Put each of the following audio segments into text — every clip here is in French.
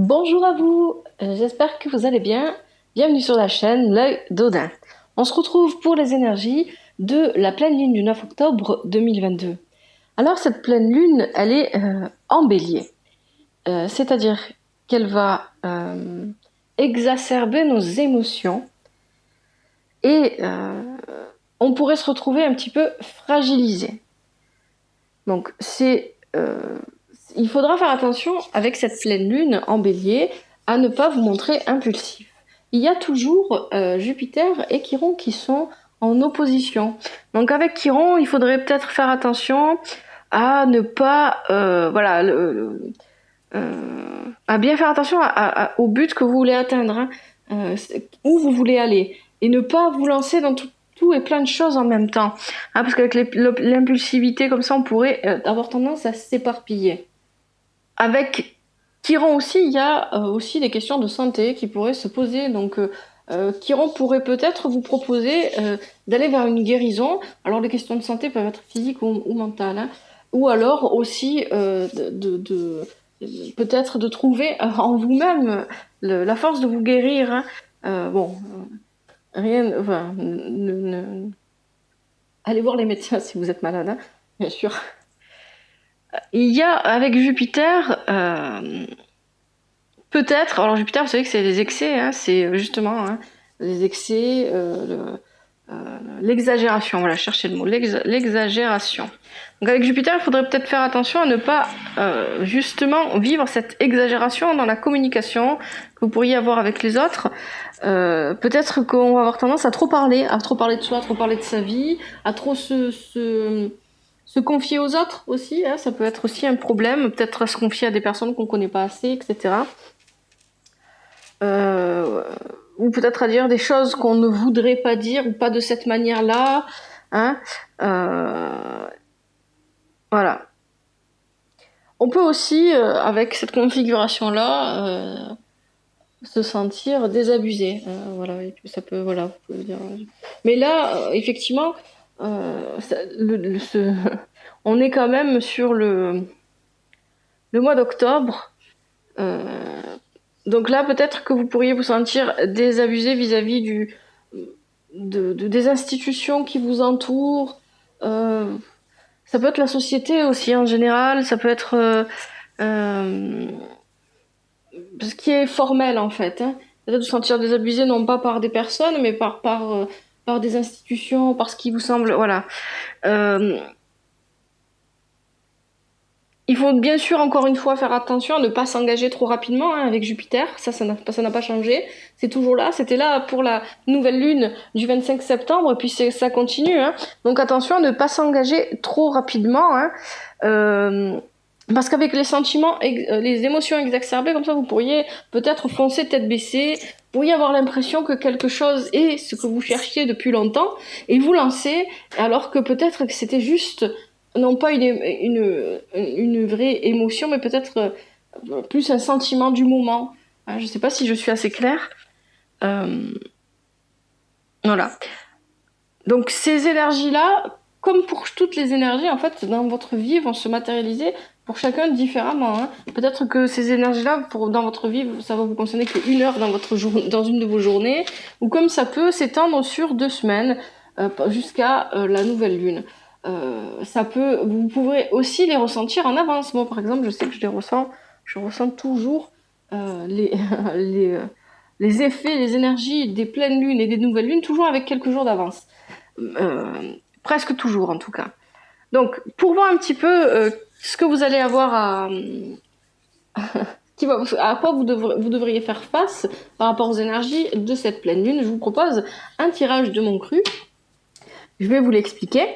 Bonjour à vous, j'espère que vous allez bien. Bienvenue sur la chaîne L'œil d'Odin. On se retrouve pour les énergies de la pleine lune du 9 octobre 2022. Alors cette pleine lune, elle est en bélier, c'est-à-dire qu'elle va exacerber nos émotions et on pourrait se retrouver un petit peu fragilisé. Donc il faudra faire attention avec cette pleine lune en bélier à ne pas vous montrer impulsif. Il y a toujours Jupiter et Chiron qui sont en opposition. Donc avec Chiron, il faudrait peut-être faire attention à ne pas, à bien faire attention au but que vous voulez atteindre, hein, où vous voulez aller, et ne pas vous lancer dans tout et plein de choses en même temps, hein, parce qu'avec l'impulsivité comme ça, on pourrait avoir tendance à s'éparpiller. Avec Chiron aussi, il y a aussi des questions de santé qui pourraient se poser. Donc, Chiron pourrait peut-être vous proposer d'aller vers une guérison. Alors, les questions de santé peuvent être physiques ou mentales, hein. Ou alors aussi peut-être de trouver en vous-même la force de vous guérir, hein. Rien, enfin, allez voir les médecins si vous êtes malade, hein, bien sûr. Il y a avec Jupiter, peut-être, alors Jupiter, vous savez que c'est les excès, hein, c'est justement les excès, l'exagération, voilà, cherchez le mot, l'exagération. Donc avec Jupiter, il faudrait peut-être faire attention à ne pas justement vivre cette exagération dans la communication que vous pourriez avoir avec les autres. Peut-être qu'on va avoir tendance à trop parler de soi, à trop parler de sa vie, à trop se confier aux autres aussi, hein, ça peut être aussi un problème, peut-être se confier à des personnes qu'on connaît pas assez, etc. Ou peut-être à dire des choses qu'on ne voudrait pas dire, ou pas de cette manière-là, hein. Voilà. On peut aussi, avec cette configuration-là, se sentir désabusé. Voilà, et puis ça peut, voilà, vous pouvez dire. Mais là, effectivement, on est quand même sur le mois d'octobre. Donc là, peut-être que vous pourriez vous sentir désabusé vis-à-vis des institutions qui vous entourent. Ça peut être la société aussi en général, ça peut être ce qui est formel en fait, hein. Peut-être vous sentir désabusé non pas par des personnes, mais par des institutions, par ce qui vous semble, voilà. Il faut bien sûr, encore une fois, faire attention à ne pas s'engager trop rapidement, hein, avec Jupiter. Ça n'a pas changé. C'est toujours là. C'était là pour la nouvelle lune du 25 septembre, et puis ça continue, hein. Donc attention à ne pas s'engager trop rapidement, hein. Parce qu'avec les sentiments, les émotions exacerbées, comme ça, vous pourriez peut-être foncer tête baissée. Vous pourriez avoir l'impression que quelque chose est ce que vous cherchiez depuis longtemps, et vous lancer, alors que peut-être que c'était juste non pas une vraie émotion, mais peut-être plus un sentiment du moment. Je ne sais pas si je suis assez claire. Voilà. Donc ces énergies-là, comme pour toutes les énergies, en fait, dans votre vie, vont se matérialiser pour chacun différemment, hein. Peut-être que ces énergies-là, dans votre vie, ça va vous concerner qu'une heure dans une de vos journées, ou comme ça peut s'étendre sur 2 semaines, jusqu'à la nouvelle lune. Vous pourrez aussi les ressentir en avance. Moi, par exemple, je sais que je ressens toujours les, les effets, les énergies des pleines lunes et des nouvelles lunes, toujours avec quelques jours d'avance. Presque toujours, en tout cas. Donc, pour voir un petit peu ce que vous allez avoir à quoi vous devriez faire face par rapport aux énergies de cette pleine lune, je vous propose un tirage de mon cru. Je vais vous l'expliquer.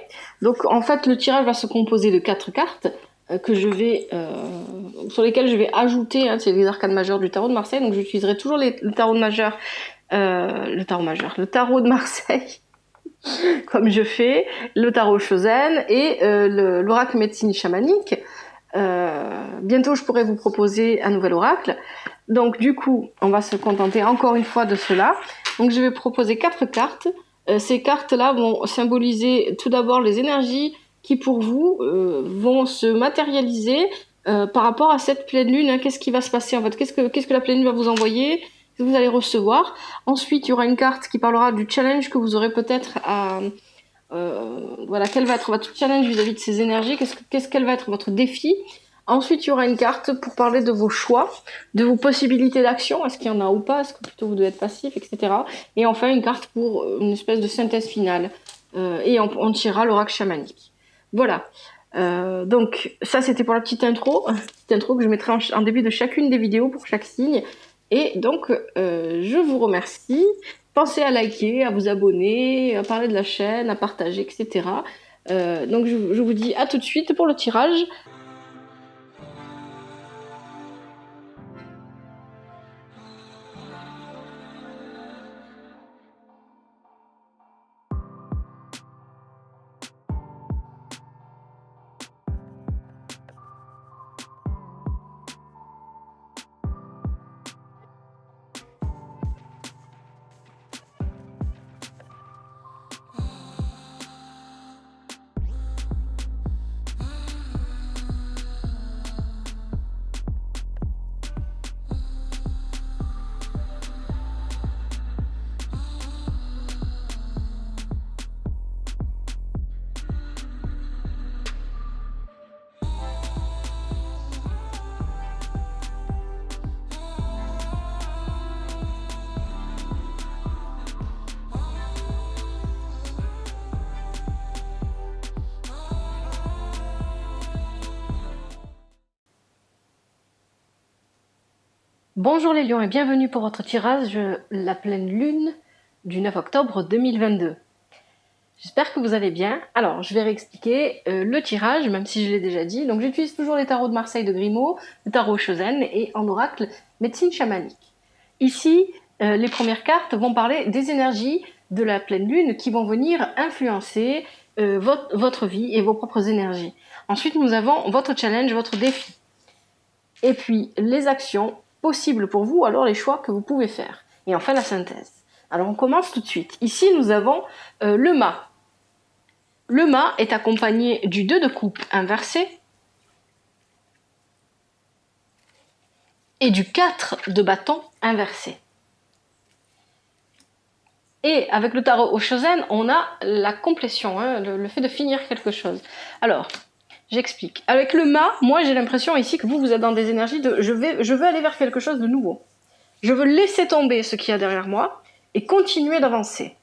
Donc en fait, le tirage va se composer de 4 cartes sur lesquelles je vais ajouter, hein, c'est les arcanes majeures du tarot de Marseille. Donc j'utiliserai toujours le tarot de Marseille, comme je fais, le tarot Chosen et l'oracle médecine chamanique. Bientôt, je pourrai vous proposer un nouvel oracle. Donc du coup, on va se contenter encore une fois de cela. Donc je vais proposer 4 cartes. Ces cartes-là vont symboliser tout d'abord les énergies qui pour vous vont se matérialiser par rapport à cette pleine lune, hein, qu'est-ce qui va se passer en fait, qu'est-ce que la pleine lune va vous envoyer, que vous allez recevoir. Ensuite, il y aura une carte qui parlera du challenge que vous aurez peut-être à... voilà, quel va être votre challenge vis-à-vis de ces énergies, quel va être votre défi. Ensuite, il y aura une carte pour parler de vos choix, de vos possibilités d'action, est-ce qu'il y en a ou pas, est-ce que plutôt vous devez être passif, etc. Et enfin, une carte pour une espèce de synthèse finale. Et on tirera l'oracle chamanique. Voilà. Donc, ça, c'était pour la petite intro que je mettrai en début de chacune des vidéos pour chaque signe. Et donc, je vous remercie. Pensez à liker, à vous abonner, à parler de la chaîne, à partager, etc. Donc, je vous dis à tout de suite pour le tirage. Bonjour les lions et bienvenue pour votre tirage la pleine lune du 9 octobre 2022. J'espère que vous allez bien. Alors, je vais réexpliquer le tirage, même si je l'ai déjà dit. Donc, j'utilise toujours les tarots de Marseille de Grimaud, le tarot Shozen et en oracle médecine chamanique. Ici, les premières cartes vont parler des énergies de la pleine lune qui vont venir influencer votre vie et vos propres énergies. Ensuite, nous avons votre challenge, votre défi. Et puis, les actions possibles pour vous, alors les choix que vous pouvez faire. Et enfin, la synthèse. Alors, on commence tout de suite. Ici, nous avons le mât. Le mât est accompagné du 2 de coupe inversé et du 4 de bâton inversé. Et avec le tarot Oshozen, on a la complétion, hein, le fait de finir quelque chose. Alors, j'explique. Avec le mât, moi j'ai l'impression ici que vous êtes dans des énergies de je veux aller vers quelque chose de nouveau. Je veux laisser tomber ce qu'il y a derrière moi et continuer d'avancer.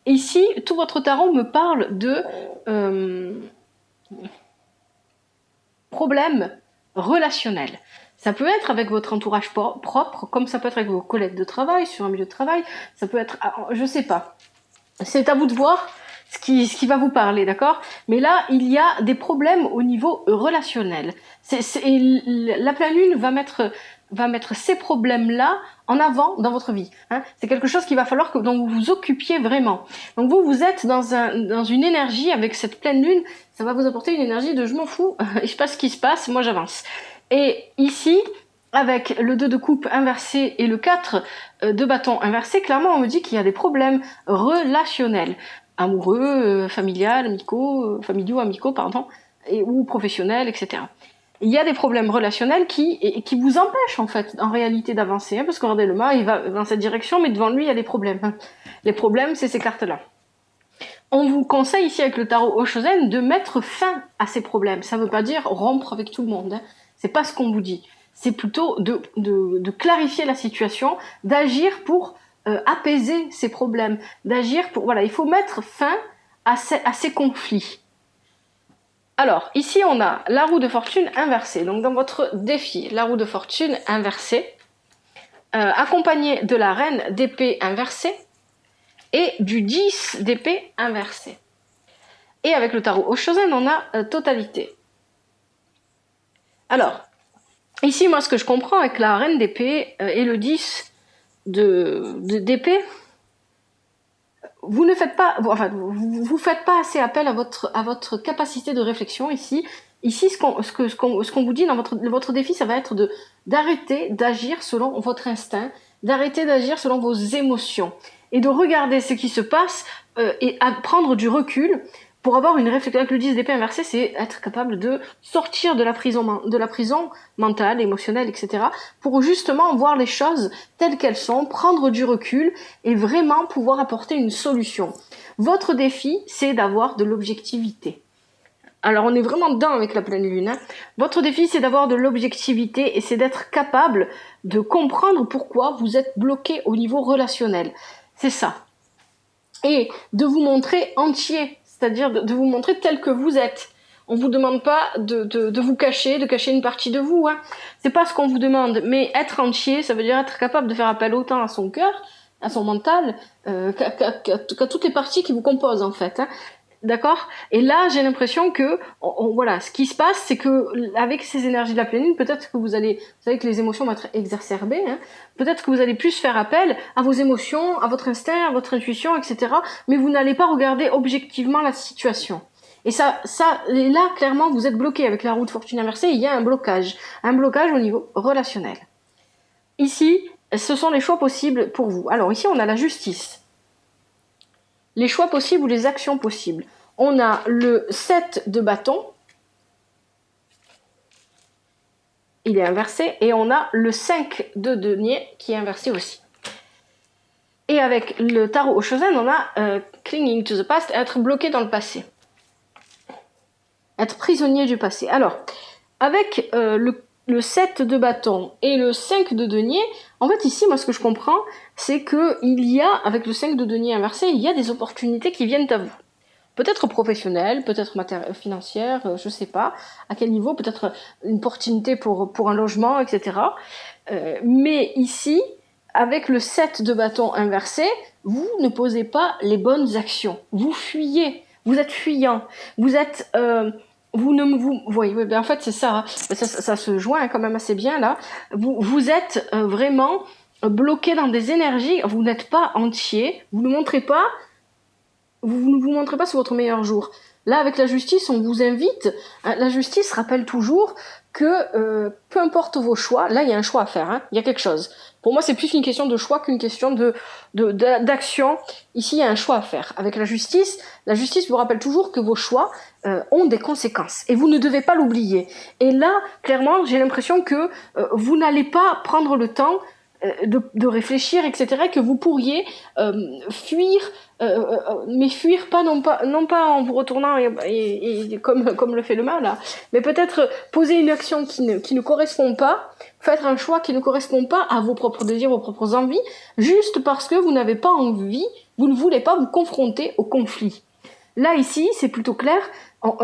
Ici, tout votre tarot me parle de problèmes relationnels. Ça peut être avec votre entourage propre, comme ça peut être avec vos collègues de travail, sur un milieu de travail, ça peut être, je sais pas. C'est à vous de voir ce qui va vous parler, d'accord? Mais là, il y a des problèmes au niveau relationnel. La pleine lune va mettre ces problèmes-là en avant dans votre vie. Hein. C'est quelque chose qu'il va falloir dont vous vous occupiez vraiment. Donc vous êtes dans une énergie avec cette pleine lune, ça va vous apporter une énergie de je m'en fous, il se passe ce qui se passe, moi j'avance. Et ici, avec le 2 de coupe inversé et le 4 de bâton inversé, clairement on me dit qu'il y a des problèmes relationnels, amoureux, familiaux, amicaux, pardon, ou professionnels, etc. Il y a des problèmes relationnels qui vous empêchent en fait, en réalité, d'avancer, hein, parce que regardez, le mât, il va dans cette direction, mais devant lui, il y a des problèmes. Hein. Les problèmes, c'est ces cartes-là. On vous conseille ici avec le tarot Oshozen de mettre fin à ces problèmes. Ça ne veut pas dire rompre avec tout le monde. Hein. C'est pas ce qu'on vous dit. C'est plutôt de clarifier la situation, d'agir pour apaiser ces problèmes, d'agir pour... Voilà, il faut mettre fin à ces conflits. Alors, ici, on a la roue de fortune inversée. Donc, dans votre défi, la roue de fortune inversée, accompagnée de la reine d'épée inversée et du 10 d'épée inversée. Et avec le tarot Oshozen, on a totalité. Alors, ici, moi, ce que je comprends avec la reine d'épée et le 10 d'épée, vous ne faites pas, enfin, vous faites pas assez appel à votre capacité de réflexion ici. Ici, ce qu'on vous dit dans votre défi, ça va être d'arrêter d'agir selon votre instinct, d'arrêter d'agir selon vos émotions et de regarder ce qui se passe et à prendre du recul pour avoir une réflexion, avec le 10 d'épée inversé, c'est être capable de sortir de la prison mentale, émotionnelle, etc. pour justement voir les choses telles qu'elles sont, prendre du recul et vraiment pouvoir apporter une solution. Votre défi, c'est d'avoir de l'objectivité. Alors on est vraiment dedans avec la pleine lune. Hein. Votre défi, c'est d'avoir de l'objectivité et c'est d'être capable de comprendre pourquoi vous êtes bloqué au niveau relationnel. C'est ça. Et de vous montrer entier, c'est-à-dire de vous montrer tel que vous êtes. On vous demande pas de vous cacher, de cacher une partie de vous. Hein. C'est pas ce qu'on vous demande, mais être entier, ça veut dire être capable de faire appel autant à son cœur, à son mental, qu'à toutes les parties qui vous composent en fait. Hein. D'accord? Et là, j'ai l'impression que, voilà, ce qui se passe, c'est que, avec ces énergies de la pleine lune, peut-être que vous savez que les émotions vont être exacerbées, hein, peut-être que vous allez plus faire appel à vos émotions, à votre instinct, à votre intuition, etc., mais vous n'allez pas regarder objectivement la situation. Et et là, clairement, vous êtes bloqué avec la roue de fortune inversée, il y a un blocage au niveau relationnel. Ici, ce sont les choix possibles pour vous. Alors, ici, on a la justice. Les choix possibles ou les actions possibles. On a le 7 de bâton, il est inversé, et on a le 5 de denier qui est inversé aussi. Et avec le tarot au Shosen, on a clinging to the past, être bloqué dans le passé. Être prisonnier du passé. Alors, avec le 7 de bâton et le 5 de denier, en fait ici, moi ce que je comprends, c'est que il y a, avec le 5 de denier inversé, il y a des opportunités qui viennent à vous. Peut-être professionnelles, peut-être financières, je sais pas à quel niveau, peut-être une opportunité pour un logement, etc. Mais ici, avec le 7 de bâton inversé, vous ne posez pas les bonnes actions. Vous fuyez, vous êtes fuyant, vous êtes... oui, ben en fait c'est ça, hein. Ça se joint quand même assez bien là. Vous êtes vraiment bloqué dans des énergies, vous n'êtes pas entier, vous ne vous montrez pas sur votre meilleur jour. Là avec la justice, on vous invite, la justice rappelle toujours que peu importe vos choix, là il y a un choix à faire, hein, il y a quelque chose. Pour moi c'est plus une question de choix qu'une question d'action. Ici il y a un choix à faire. Avec la justice vous rappelle toujours que vos choix ont des conséquences et vous ne devez pas l'oublier. Et là clairement j'ai l'impression que vous n'allez pas prendre le temps de réfléchir, etc., que vous pourriez fuir, mais fuir pas non pas en vous retournant et comme le fait le mal, là, mais peut-être poser une action qui ne correspond pas, faire un choix qui ne correspond pas à vos propres désirs, vos propres envies, juste parce que vous n'avez pas envie, vous ne voulez pas vous confronter au conflit. Là, ici, c'est plutôt clair,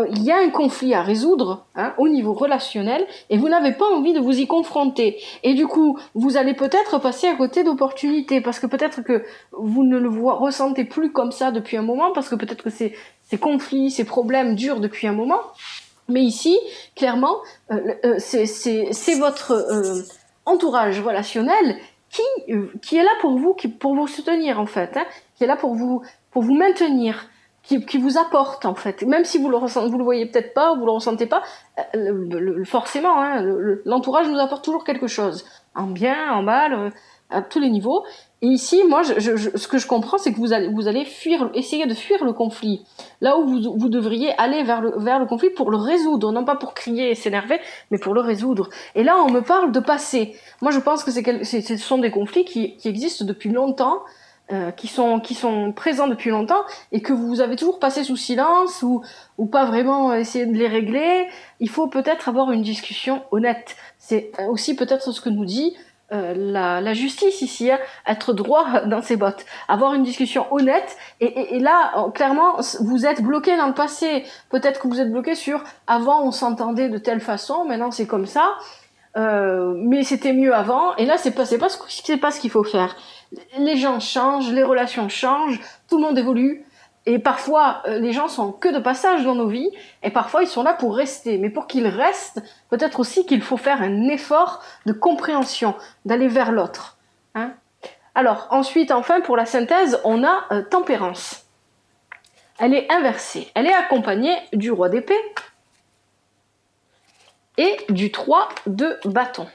il y a un conflit à résoudre hein, au niveau relationnel et vous n'avez pas envie de vous y confronter. Et du coup, vous allez peut-être passer à côté d'opportunités parce que peut-être que vous ne le ressentez plus comme ça depuis un moment, parce que peut-être que ces conflits, ces problèmes durent depuis un moment. Mais ici, clairement, c'est votre entourage relationnel qui est là pour vous soutenir en fait, hein, qui est là pour vous maintenir. Qui vous apporte en fait, même si vous le voyez peut-être pas, vous le ressentez pas, forcément, hein, l'entourage nous apporte toujours quelque chose, en bien, en mal, à tous les niveaux. Et ici, moi, ce que je comprends, c'est que vous allez essayer de fuir le conflit, là où vous devriez aller vers le conflit pour le résoudre, non pas pour crier et s'énerver, mais pour le résoudre. Et là, on me parle de passé. Moi, je pense que ce sont des conflits qui existent depuis longtemps. Qui sont présents depuis longtemps et que vous avez toujours passé sous silence ou pas vraiment essayé de les régler. Il faut peut-être avoir une discussion honnête. C'est aussi peut-être ce que nous dit la justice ici, hein, être droit dans ses bottes, avoir une discussion honnête et là clairement vous êtes bloqué dans le passé. Peut-être que vous êtes bloqué sur avant on s'entendait de telle façon, maintenant c'est comme ça. Mais c'était mieux avant et là c'est pas ce qu'il faut faire. Les gens changent, les relations changent, tout le monde évolue et parfois les gens sont que de passage dans nos vies et parfois ils sont là pour rester, mais pour qu'ils restent, peut-être aussi qu'il faut faire un effort de compréhension, d'aller vers l'autre, hein. Alors ensuite, enfin pour la synthèse, on a tempérance. Elle est inversée, elle est accompagnée du roi d'épée et du 3 de bâton.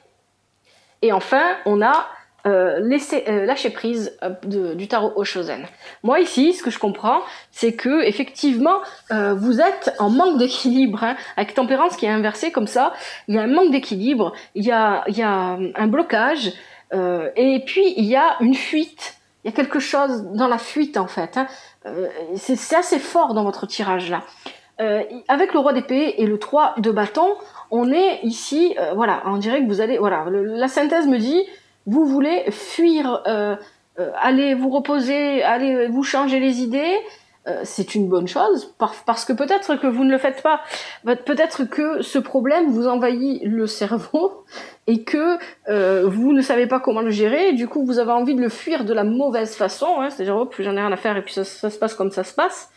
Et enfin, on a lâcher prise du tarot Oshozen. Moi ici, ce que je comprends, c'est que effectivement, vous êtes en manque d'équilibre, hein, avec tempérance qui est inversée comme ça. Il y a un manque d'équilibre, il y a un blocage, et puis il y a une fuite. Il y a quelque chose dans la fuite en fait. Hein. C'est assez fort dans votre tirage là. Avec le roi d'épée et le 3 de bâton, on est ici, voilà, on dirait que vous allez, voilà, la synthèse me dit, vous voulez fuir, aller vous reposer, aller vous changer les idées, c'est une bonne chose, parce que peut-être que vous ne le faites pas, peut-être que ce problème vous envahit le cerveau, et que vous ne savez pas comment le gérer, et du coup vous avez envie de le fuir de la mauvaise façon, hein, c'est-à-dire, hop, j'en ai rien à faire, et puis ça se passe comme ça se passe.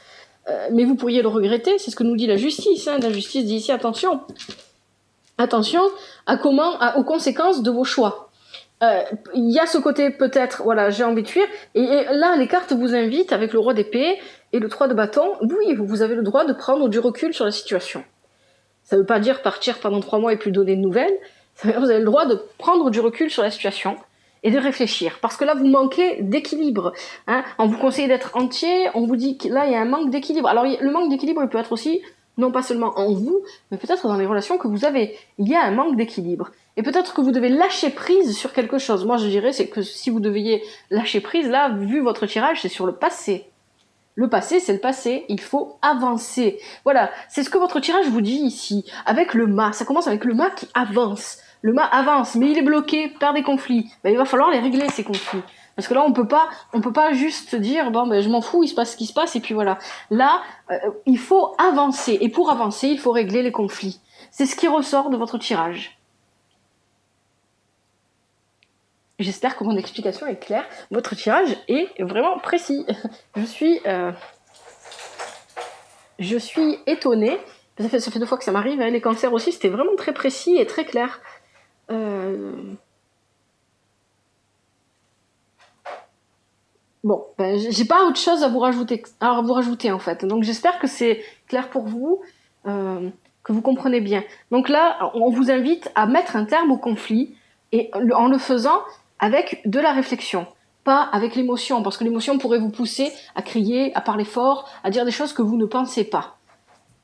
Mais vous pourriez le regretter, c'est ce que nous dit la justice. Hein. La justice dit ici, attention aux conséquences de vos choix. Il y a ce côté peut-être, voilà, j'ai envie de fuir, et là les cartes vous invitent avec le roi d'épée et le 3 de bâton, oui, vous avez le droit de prendre du recul sur la situation. Ça ne veut pas dire partir pendant 3 mois et plus donner de nouvelles, ça veut dire que vous avez le droit de prendre du recul sur la situation et de réfléchir, parce que là vous manquez d'équilibre. Hein. On vous conseille d'être entier, on vous dit que là il y a un manque d'équilibre. Alors le manque d'équilibre il peut être aussi, non pas seulement en vous, mais peut-être dans les relations que vous avez. Il y a un manque d'équilibre. Et peut-être que vous devez lâcher prise sur quelque chose. Moi je dirais c'est que si vous deviez lâcher prise, là, vu votre tirage, c'est sur le passé. Le passé, c'est le passé, il faut avancer. Voilà, c'est ce que votre tirage vous dit ici. Avec le mât, ça commence avec le mât qui avance. Le mât avance, mais il est bloqué par des conflits. Ben, il va falloir les régler, ces conflits. Parce que là, on peut pas juste dire, bon, ben, je m'en fous, il se passe ce qui se passe, et puis voilà. Là, il faut avancer. Et pour avancer, il faut régler les conflits. C'est ce qui ressort de votre tirage. J'espère que mon explication est claire. Votre tirage est vraiment précis. Je suis étonnée. Ça fait 2 fois que ça m'arrive. Hein. Les cancers aussi, c'était vraiment très précis et très clair. Bon, ben, j'ai pas autre chose à vous rajouter en fait. Donc j'espère que c'est clair pour vous, que vous comprenez bien. Donc là, on vous invite à mettre un terme au conflit et en le faisant avec de la réflexion, pas avec l'émotion, parce que l'émotion pourrait vous pousser à crier, à parler fort, à dire des choses que vous ne pensez pas.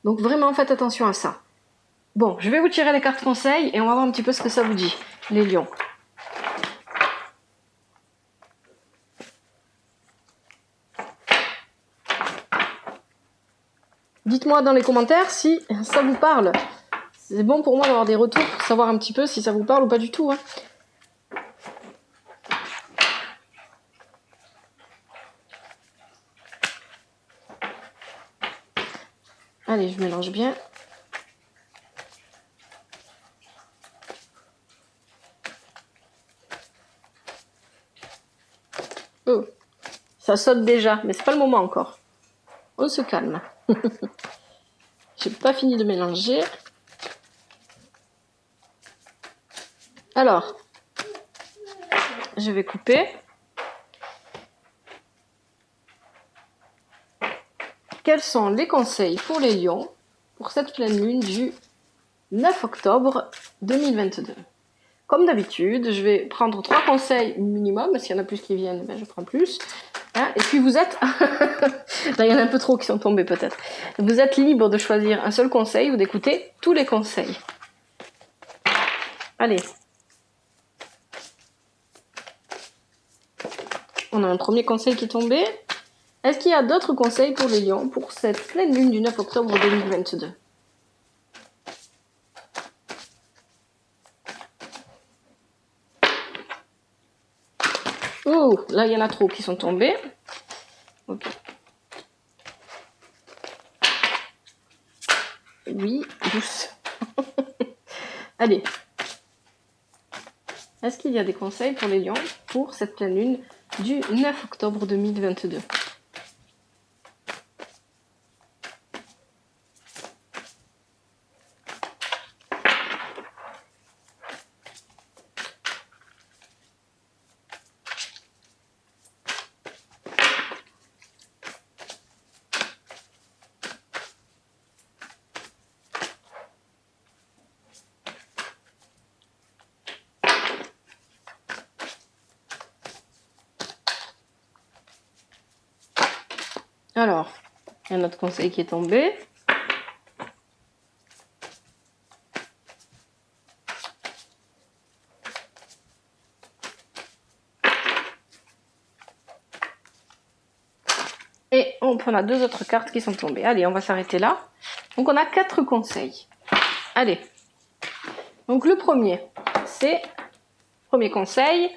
Donc vraiment, faites attention à ça. Bon, je vais vous tirer les cartes conseils et on va voir un petit peu ce que ça vous dit, les lions. Dites-moi dans les commentaires si ça vous parle. C'est bon pour moi d'avoir des retours pour savoir un petit peu si ça vous parle ou pas du tout. Hein. Allez, je mélange bien. Oh, ça saute déjà, mais c'est pas le moment encore. On se calme. J'ai pas fini de mélanger. Alors, je vais couper. Quels sont les conseils pour les lions pour cette pleine lune du 9 octobre 2022 ? Comme d'habitude, je vais prendre 3 conseils minimum. S'il y en a plus qui viennent, ben je prends plus. Hein, et puis vous êtes... Là, il y en a un peu trop qui sont tombés peut-être. Vous êtes libre de choisir un seul conseil ou d'écouter tous les conseils. Allez. On a un premier conseil qui est tombé. Est-ce qu'il y a d'autres conseils pour les lions pour cette pleine lune du 9 octobre 2022 ? Oh, là, il y en a trop qui sont tombés. Ok. Oui, douce. Allez. Est-ce qu'il y a des conseils pour les lions pour cette pleine lune du 9 octobre 2022 ? Alors, il y a notre conseil qui est tombé. Et on a 2 autres cartes qui sont tombées. Allez, on va s'arrêter là. Donc on a 4 conseils. Allez. Donc le premier, c'est... Premier conseil,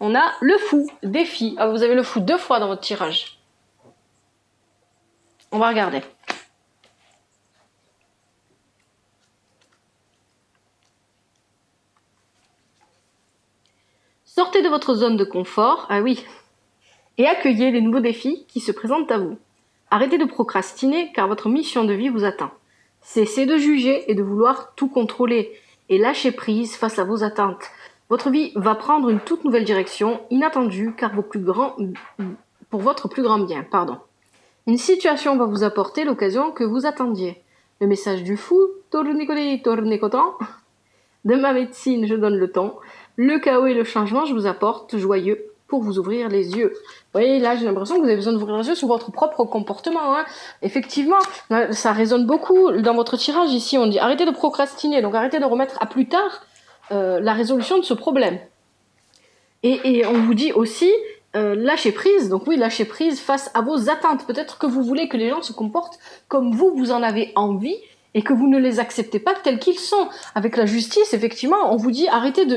on a le fou, défi. Ah, vous avez le fou 2 fois dans votre tirage. On va regarder. Sortez de votre zone de confort, ah oui, et accueillez les nouveaux défis qui se présentent à vous. Arrêtez de procrastiner car votre mission de vie vous attend. Cessez de juger et de vouloir tout contrôler et lâchez prise face à vos attentes. Votre vie va prendre une toute nouvelle direction, inattendue car pour votre plus grand bien. Une situation va vous apporter l'occasion que vous attendiez. Le message du fou, tournicoli tournicotant, de ma médecine je donne le ton. Le chaos et le changement je vous apporte, joyeux, pour vous ouvrir les yeux. Vous voyez, là, j'ai l'impression que vous avez besoin d'ouvrir les yeux sur votre propre comportement. Hein. Effectivement, ça résonne beaucoup dans votre tirage ici. On dit arrêtez de procrastiner, donc arrêtez de remettre à plus tard la résolution de ce problème. Et on vous dit aussi lâchez prise. Donc oui, lâchez prise face à vos attentes. Peut-être que vous voulez que les gens se comportent comme vous en avez envie et que vous ne les acceptez pas tels qu'ils sont. Avec la justice, effectivement, on vous dit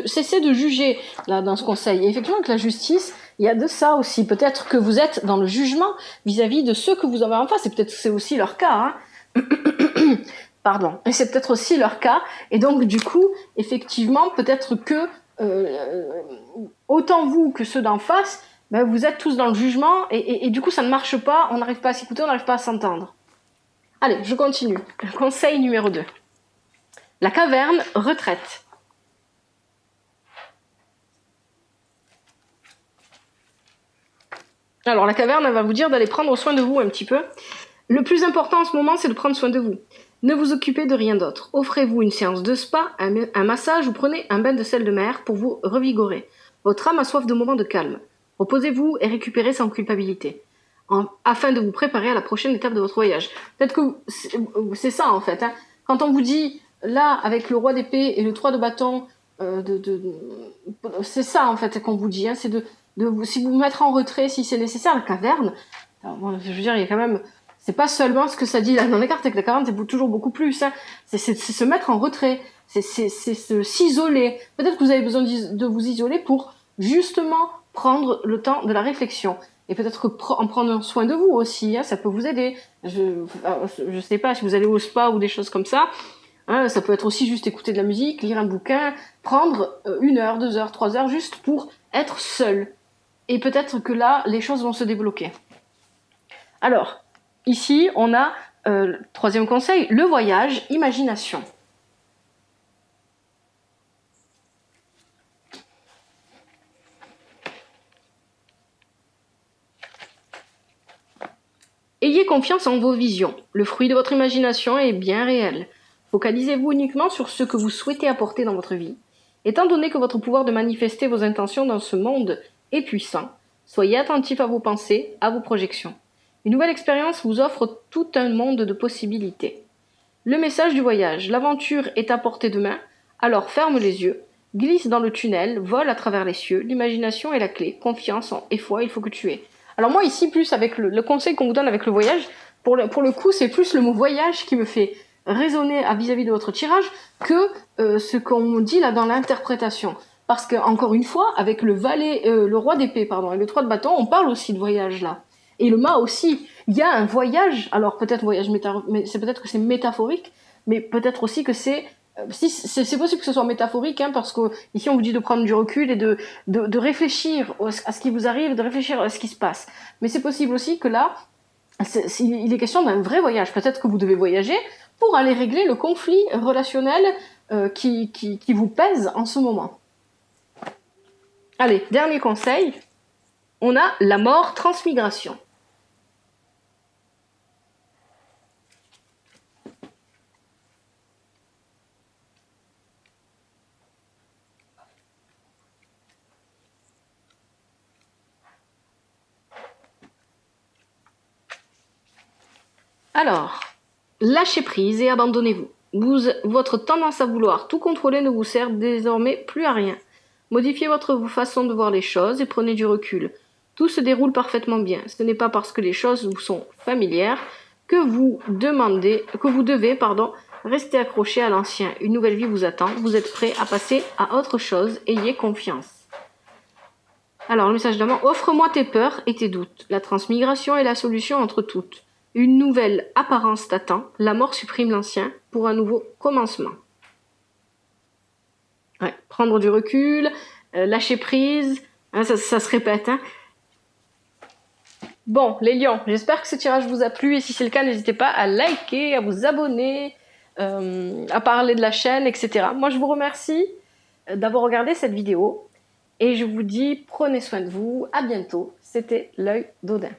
cessez de juger là dans ce conseil. Et effectivement, avec la justice, il y a de ça aussi. Peut-être que vous êtes dans le jugement vis-à-vis de ceux que vous avez en face. Et peut-être que c'est aussi leur cas. Hein. Pardon. Et c'est peut-être aussi leur cas. Et donc, du coup, effectivement, peut-être que autant vous que ceux d'en face, ben, vous êtes tous dans le jugement et du coup, ça ne marche pas. On n'arrive pas à s'écouter, on n'arrive pas à s'entendre. Allez, je continue. Conseil numéro 2. La caverne, retraite. Alors, la caverne, elle va vous dire d'aller prendre soin de vous un petit peu. Le plus important en ce moment, c'est de prendre soin de vous. Ne vous occupez de rien d'autre. Offrez-vous une séance de spa, un massage ou prenez un bain de sel de mer pour vous revigorer. Votre âme a soif de moments de calme. Reposez-vous et récupérez sans culpabilité, afin de vous préparer à la prochaine étape de votre voyage. Peut-être que c'est ça en fait. Hein. Quand on vous dit, là, avec le roi d'épée et le 3 de bâton, c'est ça en fait qu'on vous dit. Hein, c'est si vous mettre en retrait, si c'est nécessaire, la caverne, alors, je veux dire, il y a quand même... C'est pas seulement ce que ça dit là dans les cartes, avec la caverne, c'est toujours beaucoup plus. Hein. C'est se mettre en retrait, c'est s'isoler. Peut-être que vous avez besoin de vous isoler pour justement prendre le temps de la réflexion. Et peut-être en prendre soin de vous aussi, hein, ça peut vous aider. Je sais pas, si vous allez au spa ou des choses comme ça, hein, ça peut être aussi juste écouter de la musique, lire un bouquin, prendre 1 heure, 2 heures, 3 heures juste pour être seul. Et peut-être que là, les choses vont se débloquer. Alors, ici, on a, troisième conseil, le voyage, imagination. Ayez confiance en vos visions. Le fruit de votre imagination est bien réel. Focalisez-vous uniquement sur ce que vous souhaitez apporter dans votre vie. Étant donné que votre pouvoir de manifester vos intentions dans ce monde est puissant, soyez attentif à vos pensées, à vos projections. Une nouvelle expérience vous offre tout un monde de possibilités. Le message du voyage, l'aventure est à portée de main, alors ferme les yeux, glisse dans le tunnel, vole à travers les cieux, l'imagination est la clé, confiance et foi, il faut que tu aies. Alors moi ici, plus avec le conseil qu'on vous donne avec le voyage, pour le coup, c'est plus le mot voyage qui me fait résonner vis-à-vis de votre tirage que ce qu'on dit là dans l'interprétation. Parce que, encore une fois, avec le roi d'épée, et le 3 de bâton, on parle aussi de voyage là. Et le mât aussi. Il y a un voyage, alors peut-être mais c'est peut-être que c'est métaphorique, mais peut-être aussi que c'est c'est possible que ce soit métaphorique, hein, parce que ici on vous dit de prendre du recul et de réfléchir à ce qui vous arrive, de réfléchir à ce qui se passe. Mais c'est possible aussi que là, il est question d'un vrai voyage. Peut-être que vous devez voyager pour aller régler le conflit relationnel qui vous pèse en ce moment. Allez, dernier conseil, on a la mort transmigration. Alors, lâchez prise et abandonnez-vous. Votre tendance à vouloir tout contrôler ne vous sert désormais plus à rien. Modifiez votre façon de voir les choses et prenez du recul. Tout se déroule parfaitement bien. Ce n'est pas parce que les choses vous sont familières que vous devez rester accroché à l'ancien. Une nouvelle vie vous attend. Vous êtes prêt à passer à autre chose. Ayez confiance. Alors, le message d'amant, offre-moi tes peurs et tes doutes. La transmigration est la solution entre toutes. Une nouvelle apparence t'attend. La mort supprime l'ancien pour un nouveau commencement. Ouais, prendre du recul, lâcher prise, hein, ça se répète. Hein. Bon, les lions, j'espère que ce tirage vous a plu et si c'est le cas, n'hésitez pas à liker, à vous abonner, à parler de la chaîne, etc. Moi, je vous remercie d'avoir regardé cette vidéo et je vous dis prenez soin de vous. À bientôt. C'était l'œil d'Odin.